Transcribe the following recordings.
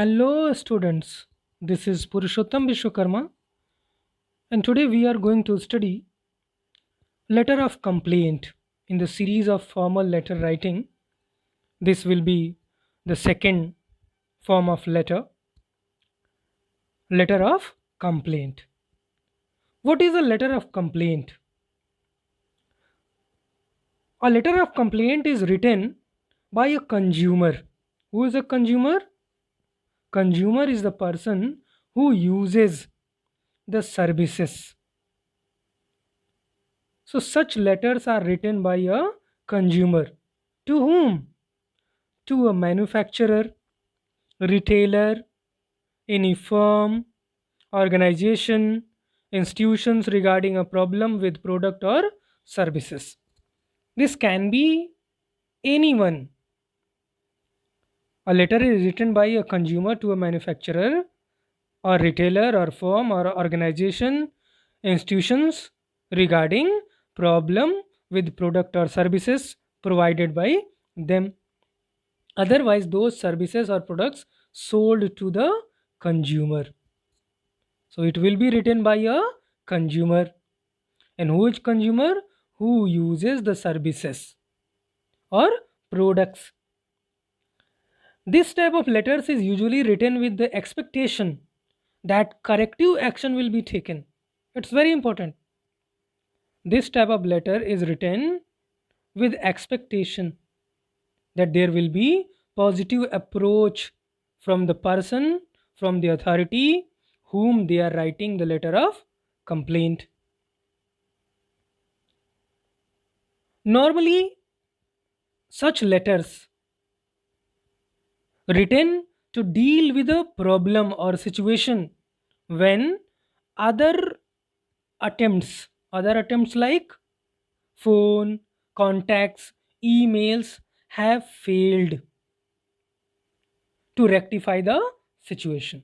Hello, students. This is Purushottam Vishwakarma, and today we are going to study letter of complaint in the series of formal letter writing. This will be the second form of letter of complaint. What is a letter of complaint? A letter of complaint is written by a consumer. Who is a consumer? Consumer is the person who uses the services. So, such letters are written by a consumer. To whom? To a manufacturer, retailer, any firm, organization, institutions regarding a problem with product or services. This can be anyone. A letter is written by a consumer to a manufacturer or retailer or firm or organization, institutions regarding problem with product or services provided by them. Otherwise, those services or products sold to the consumer. So it will be written by a consumer. And which consumer? Who uses the services or products. This type of letters is usually written with the expectation that corrective action will be taken. It's very important. This type of letter is written with expectation that there will be positive approach from the person, from the authority whom they are writing the letter of complaint. Normally, such letters written to deal with a problem or situation when other other attempts like phone, contacts, emails have failed to rectify the situation.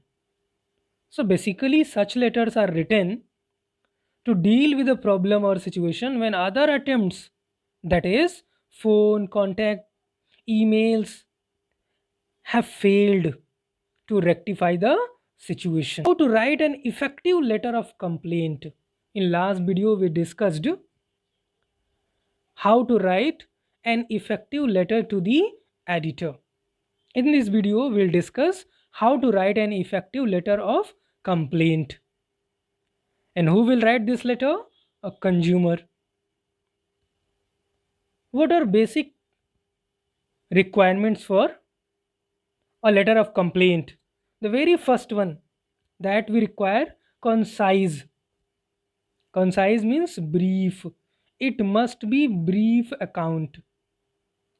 So basically, such letters are written to deal with a problem or situation when other attempts, that is, phone, contact, emails, have failed to rectify the situation. How to write an effective letter of complaint. In last video, we discussed how to write an effective letter to the editor. In this video, we'll discuss how to write an effective letter of complaint. And who will write this letter? A consumer. What are basic requirements for a letter of complaint? The very first one that we require: concise. Concise means brief. It must be brief account.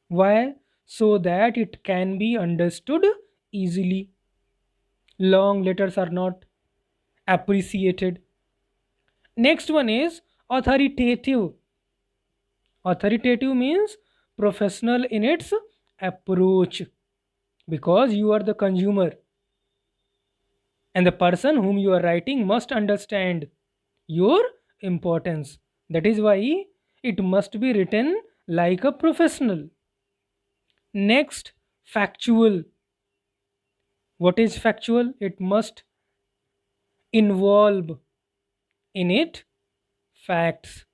Why? So that it can be understood easily. Long letters are not appreciated. Next one is authoritative. Authoritative means professional in its approach, because you are the consumer and the person whom you are writing must understand your importance. That is why it must be written like a professional. Next, factual. What is factual? It must involve in it facts.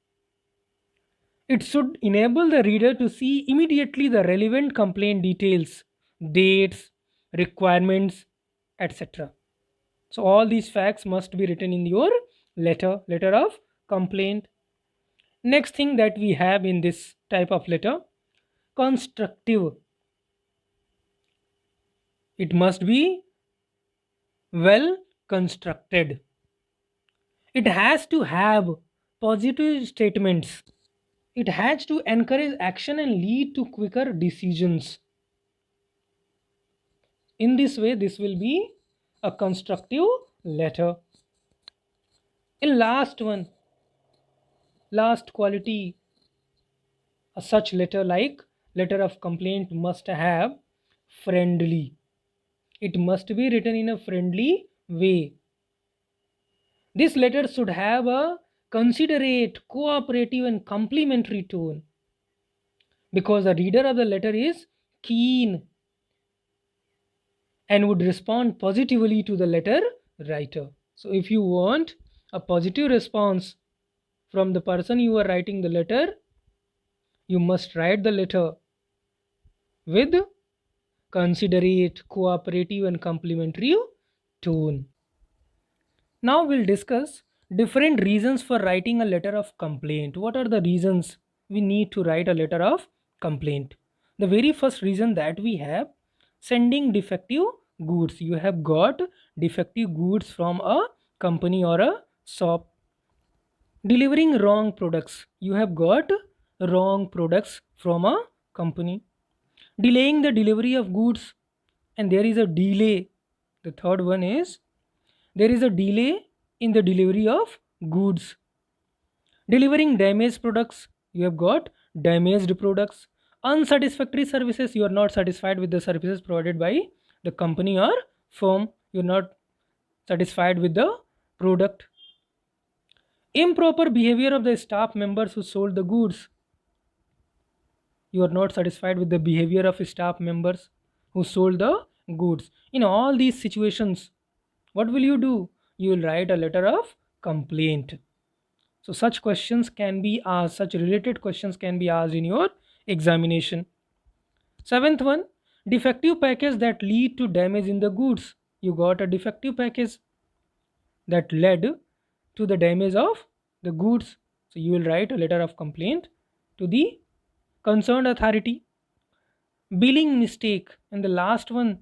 It should enable the reader to see immediately the relevant complaint details, dates, requirements, etc. So all these facts must be written in your letter of complaint. Next thing that we have in this type of letter: constructive. It must be well constructed. It has to have positive statements. It has to encourage action and lead to quicker decisions. In this way, this will be a constructive letter. In last quality, a such letter like letter of complaint must have friendly. It must be written in a friendly way. This letter should have a considerate, cooperative, and complimentary tone, because the reader of the letter is keen and would respond positively to the letter writer. So if you want a positive response from the person you are writing the letter, you must write the letter with considerate, cooperative, and complimentary tone. Now we'll discuss different reasons for writing a letter of complaint. What are the reasons we need to write a letter of complaint? The very first reason that we have, sending defective goods. You have got defective goods from a company or a shop. Delivering wrong products. You have got wrong products from a company. Delaying the delivery of goods, and there is a delay. The third one is there is a delay in the delivery of goods. Delivering damaged products, you have got damaged products. Unsatisfactory services, you are not satisfied with the services provided by the company or firm, you are not satisfied with the product. Improper behavior of the staff members who sold the goods, you are not satisfied with the behavior of staff members who sold the goods. In all these situations, what will you do? You will write a letter of complaint. So such questions can be asked, such related questions can be asked in your examination. Seventh one, defective package that lead to damage in the goods. You got a defective package that led to the damage of the goods. So you will write a letter of complaint to the concerned authority. Billing mistake, and the last one,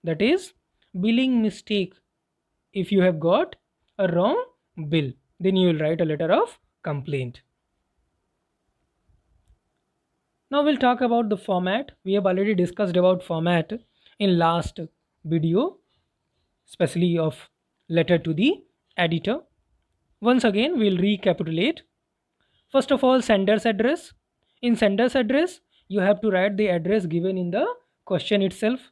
that is billing mistake. If you have got a wrong bill, then you will write a letter of complaint. Now we'll talk about the format. We have already discussed about format in last video, especially of letter to the editor. Once again, we'll recapitulate. First of all, sender's address. In sender's address, you have to write the address given in the question itself.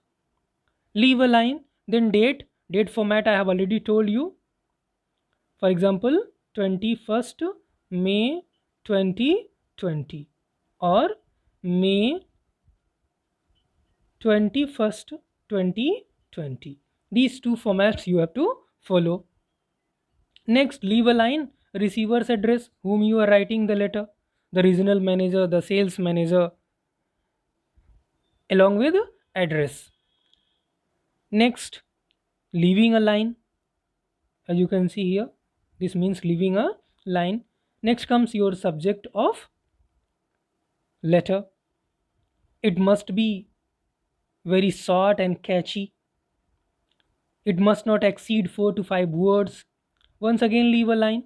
Leave a line, then date. Date format I have already told you. For example, 21st May 2020 or May 21st 2020. These two formats you have to follow. Next, leave a line, receiver's address, whom you are writing the letter, the regional manager, the sales manager, along with address. Next, leaving a line, as you can see here, this means leaving a line. Next comes your subject of letter. It must be very short and catchy. It must not exceed 4 to 5 words. Once again, leave a line.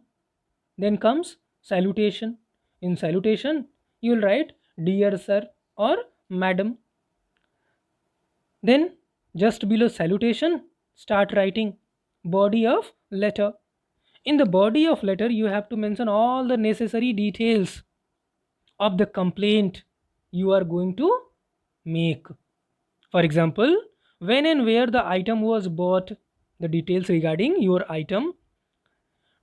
Then comes salutation. In salutation, you will write dear sir or madam. Then, just below salutation, start writing body of letter. In the body of letter, you have to mention all the necessary details of the complaint you are going to make. For example, when and where the item was bought, the details regarding your item,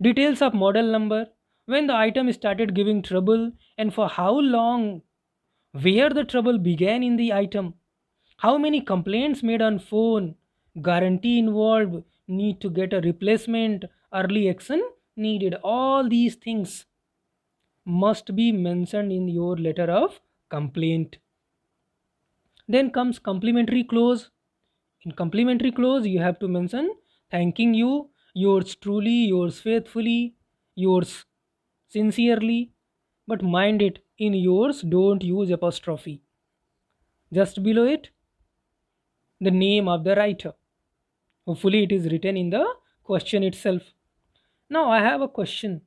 details of model number, when the item started giving trouble and for how long, where the trouble began in the item, how many complaints made on phone, guarantee involved, need to get a replacement, early action needed. All these things must be mentioned in your letter of complaint. Then comes complimentary clause. In complimentary clause, you have to mention thanking you, yours truly, yours faithfully, yours sincerely. But mind it, in yours, don't use apostrophe. Just below it, the name of the writer. Hopefully, it is written in the question itself. Now, I have a question.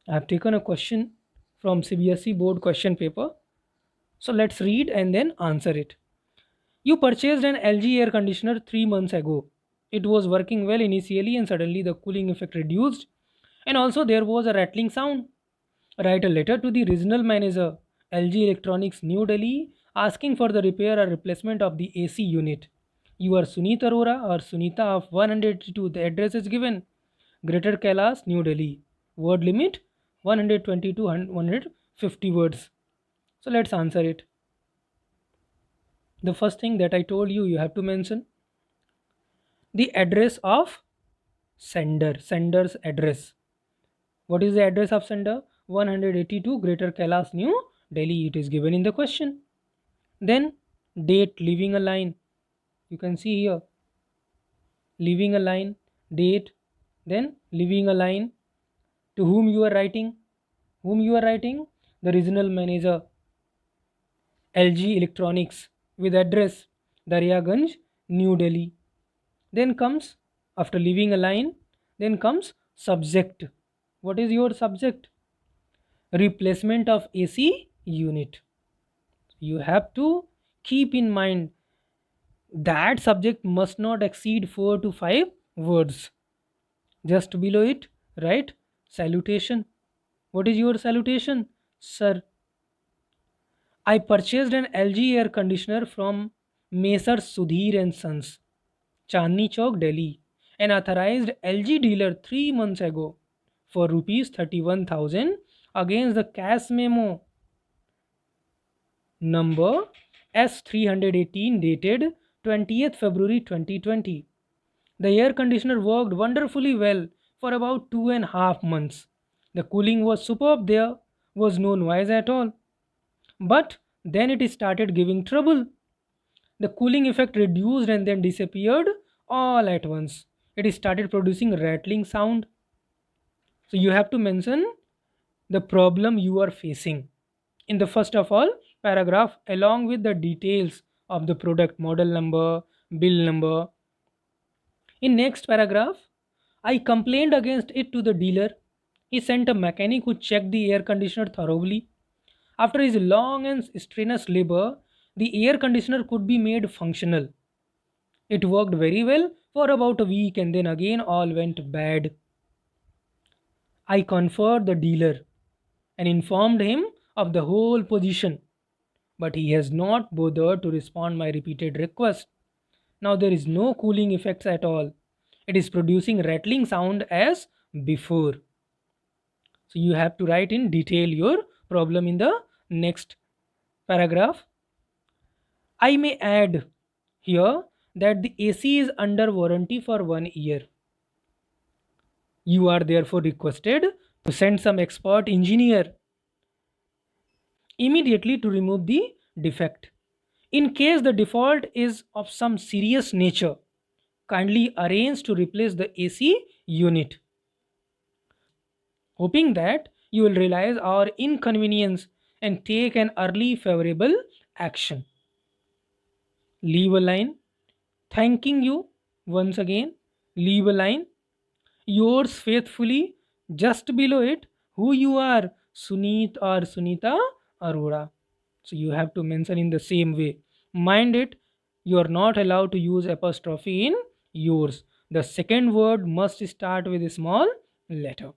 I have taken a question from CBSE board question paper. So, let's read and then answer it. You purchased an LG air conditioner 3 months ago. It was working well initially and suddenly the cooling effect reduced and also there was a rattling sound. Write a letter to the regional manager, LG Electronics, New Delhi, asking for the repair or replacement of the AC unit. You are Sunita Arora or Sunita of 182. The address is given. Greater Kailash, New Delhi. Word limit 120 to 150 words. So let's answer it. The first thing that I told you, you have to mention the address of sender, sender's address. What is the address of sender? 182 Greater Kailash, New Delhi. It is given in the question. Then date, leaving a line. You can see here, leaving a line, date, then leaving a line. To whom you are writing? Whom you are writing? The regional manager, LG Electronics, with address Daryaganj, New Delhi. Then comes, after leaving a line, then comes subject. What is your subject? Replacement of AC unit. You have to keep in mind that subject must not exceed 4 to 5 words. Just below it, write salutation. What is your salutation? Sir, I purchased an LG air conditioner from Messrs Sudhir and Sons, Chandni Chowk, Delhi, an authorized LG dealer 3 months ago for rupees 31,000 against the cash memo number S318 dated 20th February 2020. The air conditioner worked wonderfully well for about 2.5 months. The cooling was superb, there was no noise at all. But then it started giving trouble. The cooling effect reduced and then disappeared all at once. It started producing rattling sound. So you have to mention the problem you are facing in the first of all paragraph along with the details of the product, model number, bill number. In next paragraph, I complained against it to the dealer. He sent a mechanic who checked the air conditioner thoroughly. After his long and strenuous labor, the air conditioner could be made functional. It worked very well for about a week and then again all went bad. I conferred the dealer and informed him of the whole position, but he has not bothered to respond my repeated request. Now there is no cooling effects at all. It is producing rattling sound as before. So you have to write in detail your problem in the next paragraph. I may add here that the AC is under warranty for 1 year. You are therefore requested to send some expert engineer immediately to remove the defect. In case the default is of some serious nature, kindly arrange to replace the AC unit. Hoping that you will realize our inconvenience and take an early favorable action. Leave a line thanking you once again. Leave a line. Yours faithfully, just below it, who you are, Suneet or Sunita Arora. So you have to mention in the same way. Mind it, you are not allowed to use apostrophe in yours. The second word must start with a small letter.